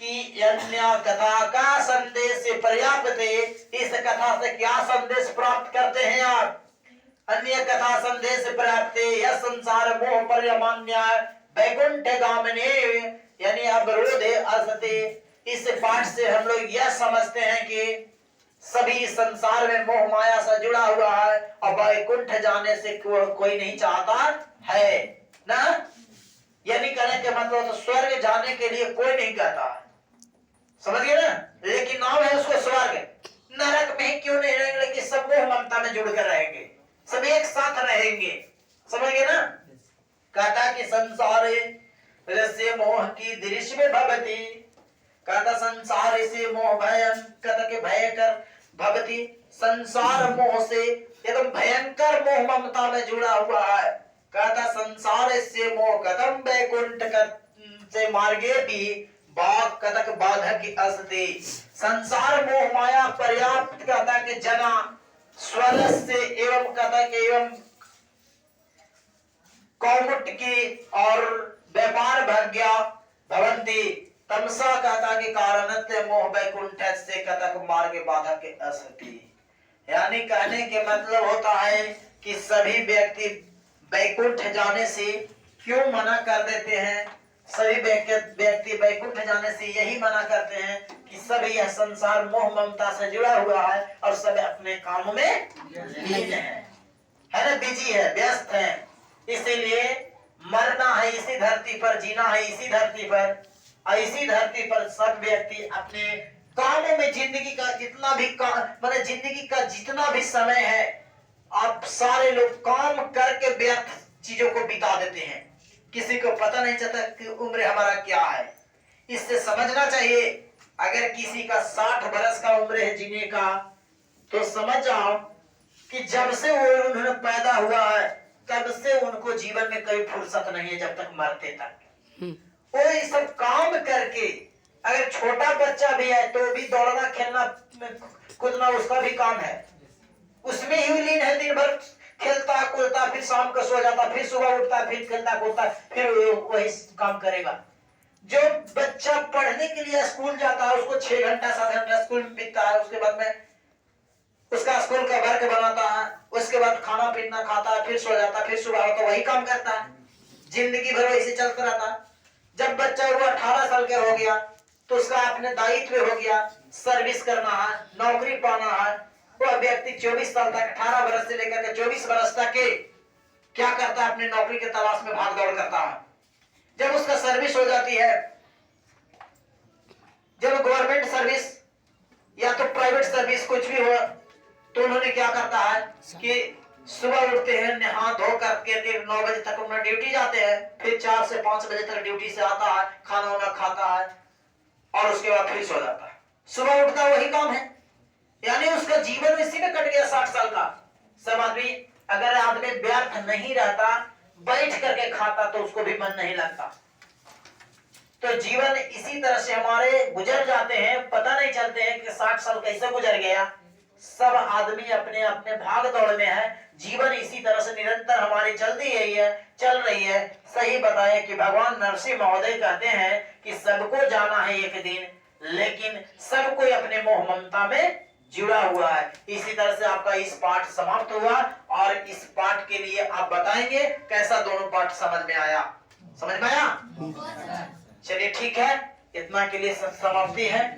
कि अन्य कथा का संदेश पर्याप्त है। इस कथा से क्या संदेश प्राप्त करते हैं आप? अन्य कथा संदेश प्राप्त है यह संसार मोह पर्यमान्य वैकुंठ गामिने, यानी अवरोधे असते। इस पाठ से हम लोग यह समझते हैं कि सभी संसार में मोह माया से जुड़ा हुआ है और वैकुंठ जाने से कोई नहीं चाहता है ना। यानी कहने के मतलब तो स्वर्ग जाने के लिए कोई नहीं कहता है, समझ गए ना। लेकिन नाम है उसको स्वर्ग, नरक में क्यों नहीं रहेंगे, लेकिन सब मोह ममता में जुड़ कर रहेंगे, सब एक साथ रहेंगे, समझ गए ना। कहता कि संसार से मोह की दृश्य में भवती, कहता संसार से मोह भयंकर के भयकर भवती, संसार मोह से एकदम भयंकर मोह ममता में जुड़ा हुआ है। कहता संसार से मोह कदम वैकुंठ से मार्गे भी बाग कतक बाधक असते। संसार मोह माया पर्याप्त कहता कि जना स्वर से एवं कतक एवं कौमुट की और व्यापार भाग्या भवंती, तमसा कहता के कारणत मोह वैकुंठ से कतक मार्ग बाधा के असती। यानी कहने के मतलब होता है कि सभी व्यक्ति वैकुंठ जाने से क्यों मना कर देते हैं। सभी व्यक्ति वैकुंठ जाने से यही मना करते हैं कि सब यह संसार मोह ममता से जुड़ा हुआ है और सब अपने कामों में लीन है ना, बिजी है, व्यस्त है। इसीलिए मरना है इसी धरती पर, जीना है इसी धरती पर, और इसी धरती पर सब व्यक्ति अपने कामों में जिंदगी का जितना भी मतलब जिंदगी का जितना भी समय है, आप सारे लोग काम करके व्यर्थ चीजों को बिता देते हैं। किसी को पता नहीं चलता कि उम्र हमारा क्या है। इससे समझना चाहिए अगर किसी का 60 बरस का उम्र है जीने का, तो समझ जाओ कि जब से वो उन्होंने पैदा हुआ है तब से उनको जीवन में कोई फुर्सत नहीं है जब तक मरते तक। वो ये सब काम करके, अगर छोटा बच्चा भी है तो भी दौड़ना खेलना कूदना उसका भी काम है, उसमें ही लीन है। दिन भर खेलता कूदता, फिर शाम को सो जाता, फिर सुबह उठता, फिर खेलता कूदता, फिर वही काम करेगा। जो बच्चा पढ़ने के लिए स्कूल जाता है उसको 6 घंटा 7 घंटा स्कूल में बीतता है, उसके बाद में उसका स्कूल का वर्क बनाता है, उसके बाद खाना पीना खाता है, फिर सो जाता, फिर सुबह होता, वही काम करता है, जिंदगी भर वैसे चलता रहता। जब बच्चा वो 18 साल का हो गया तो उसका अपने दायित्व हो गया, सर्विस करना है, नौकरी पाना है। वह व्यक्ति 24 साल तक, 18 वर्ष से लेकर के 24 वर्ष तक के क्या करता है, अपने नौकरी के तलाश में भाग दौड़ करता है। जब उसका सर्विस हो जाती है, जब गवर्नमेंट सर्विस या तो प्राइवेट सर्विस कुछ भी हो, तो उन्होंने क्या करता है कि सुबह उठते हैं, नहा धो करके 9 बजे तक उन्होंने ड्यूटी जाते हैं, फिर 4 से 5 बजे तक ड्यूटी से आता है, खाना वाना खाता है और उसके बाद फिर सो जाता है। सुबह उठता वही काम है, यानी उसका जीवन इसी में कट गया 60 साल का। सब आदमी, अगर आदमी व्यर्थ नहीं रहता, बैठ करके खाता तो उसको भी मन नहीं लगता। तो जीवन इसी तरह से हमारे गुजर जाते हैं, पता नहीं चलते हैं कि 60 साल कैसे गुजर गया। सब आदमी अपने अपने भाग दौड़ में है, जीवन इसी तरह से निरंतर हमारी चलती चल रही है। सही बताए कि भगवान नरसिंह महोदय कहते हैं कि सबको जाना है एक दिन, लेकिन सब कोई अपने मोह ममता में जुड़ा हुआ है। इसी तरह से आपका इस पाठ समाप्त हुआ और इस पाठ के लिए आप बताएंगे कैसा दोनों पाठ समझ में आया। समझ में आया? चलिए ठीक है, इतना के लिए समाप्ति है।